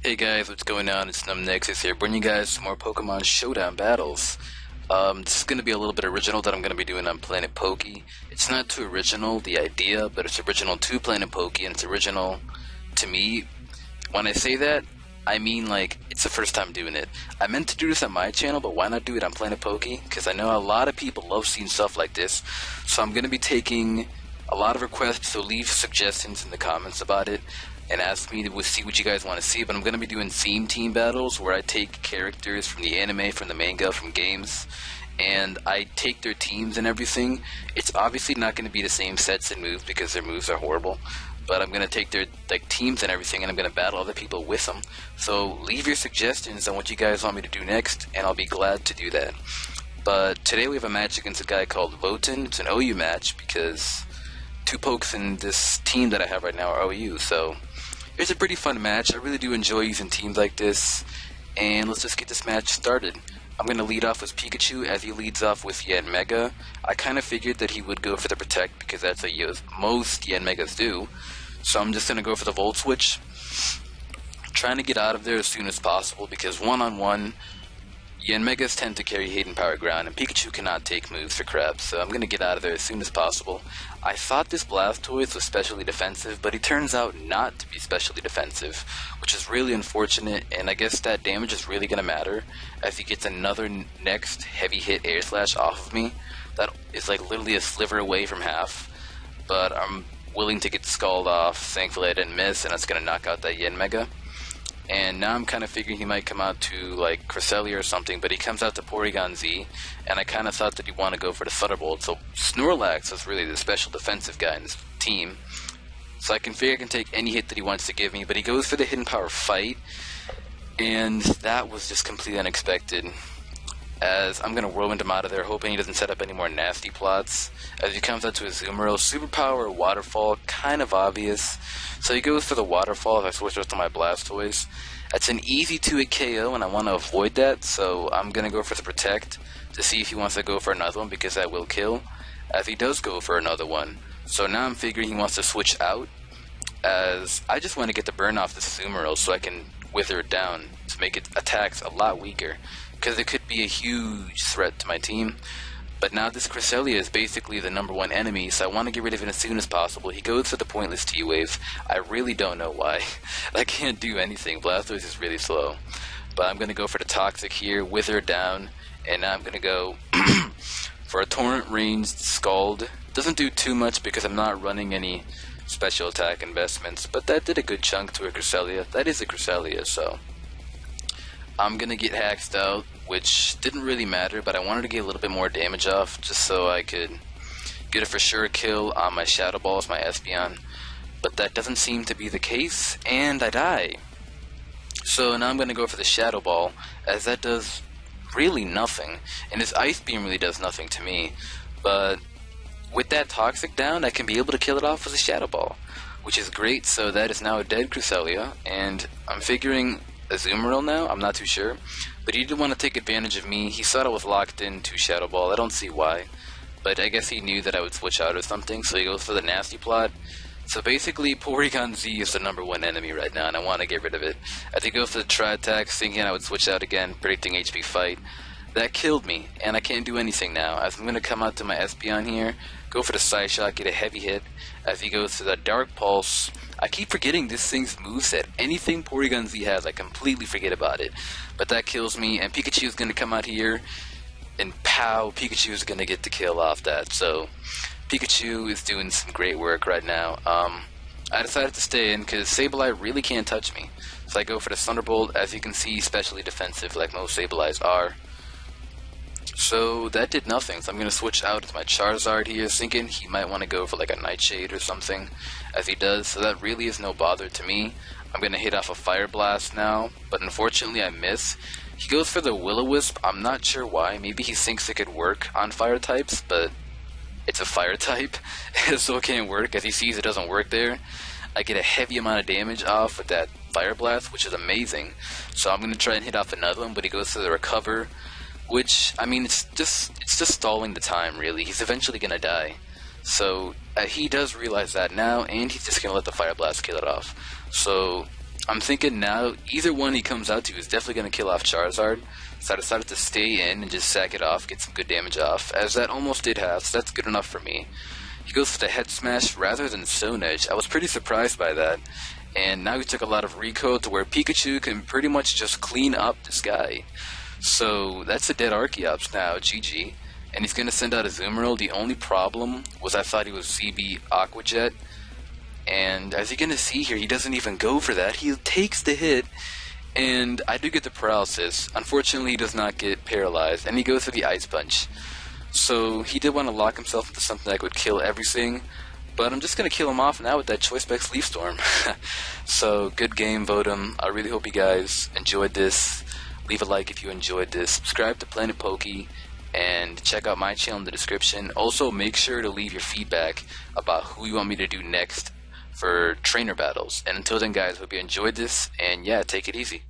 Hey guys, what's going on? It's NumbNexus here, bringing you guys some more Pokemon Showdown battles. This is going to be a little bit original that I'm going to be doing on Planet Poke. It's not too original, the idea, but it's original to Planet Poke, and it's original to me. When I say that, I mean like, it's the first time doing it. I meant to do this on my channel, but why not do it on Planet Poke? Because I know a lot of people love seeing stuff like this, so I'm going to be taking a lot of requests, so leave suggestions in the comments about it. And ask me to see what you guys want to see, but I'm going to be doing theme team battles where I take characters from the anime, from the manga, from games, and I take their teams and everything. It's obviously not going to be the same sets and moves because their moves are horrible, but I'm going to take their teams and everything, and I'm going to battle other people with them. So leave your suggestions on what you guys want me to do next, and I'll be glad to do that. But today we have a match against a guy called Voten. It's an OU match because two pokes in this team that I have right now are OU, so it's a pretty fun match. I really do enjoy using teams like this, and let's just get this match started. I'm going to lead off with Pikachu as he leads off with Yanmega. I kind of figured that he would go for the Protect because that's what most Yanmegas do, so I'm just going to go for the Volt Switch. Trying to get out of there as soon as possible because one-on-one, Yanmegas tend to carry Hidden Power Ground, and Pikachu cannot take moves for crap, so I'm going to get out of there as soon as possible. I thought this Blastoise was specially defensive, but he turns out not to be specially defensive, which is really unfortunate, and I guess that damage is really going to matter as he gets another next heavy hit Air Slash off of me. That is like literally a sliver away from half, but I'm willing to get Scald off. Thankfully I didn't miss, and that's going to knock out that Yanmega. And now I'm kind of figuring he might come out to like Cresselia or something, but he comes out to Porygon Z, and I kind of thought that he'd want to go for the Thunderbolt. So Snorlax is really the special defensive guy in this team. So I can figure I can take any hit that he wants to give me, but he goes for the Hidden Power Fight, and that was just completely unexpected. As I'm going to whirlwind him out of there, hoping he doesn't set up any more nasty plots. As he comes out to his Azumarill, Superpower, Waterfall, kind of obvious. So he goes for the Waterfall if I switch out to my Blastoise. That's an easy 2-hit KO, and I want to avoid that, so I'm going to go for the Protect to see if he wants to go for another one, because that will kill, as he does go for another one. So now I'm figuring he wants to switch out, as I just want to get the burn off this Azumarill so I can wither it down to make its attacks a lot weaker, because it could be a huge threat to my team. But now this Cresselia is basically the #1 enemy, so I want to get rid of it as soon as possible. He goes for the pointless T-Wave. I really don't know why. I can't do anything. Blastoise is really slow. But I'm going to go for the Toxic here, wither it down, and now I'm going to go for a Torrent Ranged Scald. Doesn't do too much because I'm not running any special attack investments, but that did a good chunk to a Cresselia. That is a Cresselia, so I'm going to get Haxed out, which didn't really matter, but I wanted to get a little bit more damage off just so I could get a for sure kill on my Shadow Balls, my Espeon. But that doesn't seem to be the case, and I die. So now I'm going to go for the Shadow Ball, as that does really nothing, and this Ice Beam really does nothing to me. But with that Toxic down, I can be able to kill it off with a Shadow Ball, which is great. So that is now a dead Cresselia, and I'm figuring Azumarill now, I'm not too sure, but he didn't want to take advantage of me. He thought I was locked into Shadow Ball. I don't see why, but I guess he knew that I would switch out or something, so he goes for the Nasty Plot. So basically, Porygon Z is the #1 enemy right now, and I want to get rid of it. As he goes for the Tri-Attack, thinking I would switch out again, predicting HP Fight. That killed me, and I can't do anything now. As I'm going to come out to my Espeon here, go for the Side Shot, get a heavy hit. As he goes to the Dark Pulse, I keep forgetting this thing's moveset. Anything Porygon Z has, I completely forget about it. But that kills me, and Pikachu is going to come out here, and pow, Pikachu is going to get the kill off that. So Pikachu is doing some great work right now. I decided to stay in because Sableye really can't touch me. So I go for the Thunderbolt. As you can see, specially defensive like most Sableyes are. So that did nothing, so I'm going to switch out to my Charizard here, thinking he might want to go for like a Nightshade or something, as he does, so that really is no bother to me. I'm going to hit off a Fire Blast now, but unfortunately I miss. He goes for the Will-O-Wisp. I'm not sure why. Maybe he thinks it could work on Fire types, but it's a Fire type, so it can't work, as he sees it doesn't work there. I get a heavy amount of damage off with that Fire Blast, which is amazing, so I'm going to try and hit off another one, but he goes for the Recover, which, I mean, it's just stalling the time, really. He's eventually going to die. So he does realize that now, and he's just going to let the Fire Blast kill it off. So I'm thinking now either one he comes out to is definitely going to kill off Charizard, so I decided to stay in and just sack it off, get some good damage off, as that almost did half, so that's good enough for me. He goes for the Head Smash rather than Stone Edge. I was pretty surprised by that, and now he took a lot of recode to where Pikachu can pretty much just clean up this guy. So that's a dead Archeops now, GG. And he's going to send out a Zoomerl. The only problem was I thought he was CB Aqua Jet. And as you're going to see here, he doesn't even go for that. He takes the hit, and I do get the paralysis. Unfortunately, he does not get paralyzed, and he goes for the Ice Punch. So he did want to lock himself into something that would kill everything, but I'm just going to kill him off now with that Choice Specs Leaf Storm. So, good game, Votem. I really hope you guys enjoyed this. Leave a like if you enjoyed this. Subscribe to Planet Pokey, and check out my channel in the description. Also, make sure to leave your feedback about who you want me to do next for trainer battles. And until then, guys, hope you enjoyed this, and yeah, take it easy.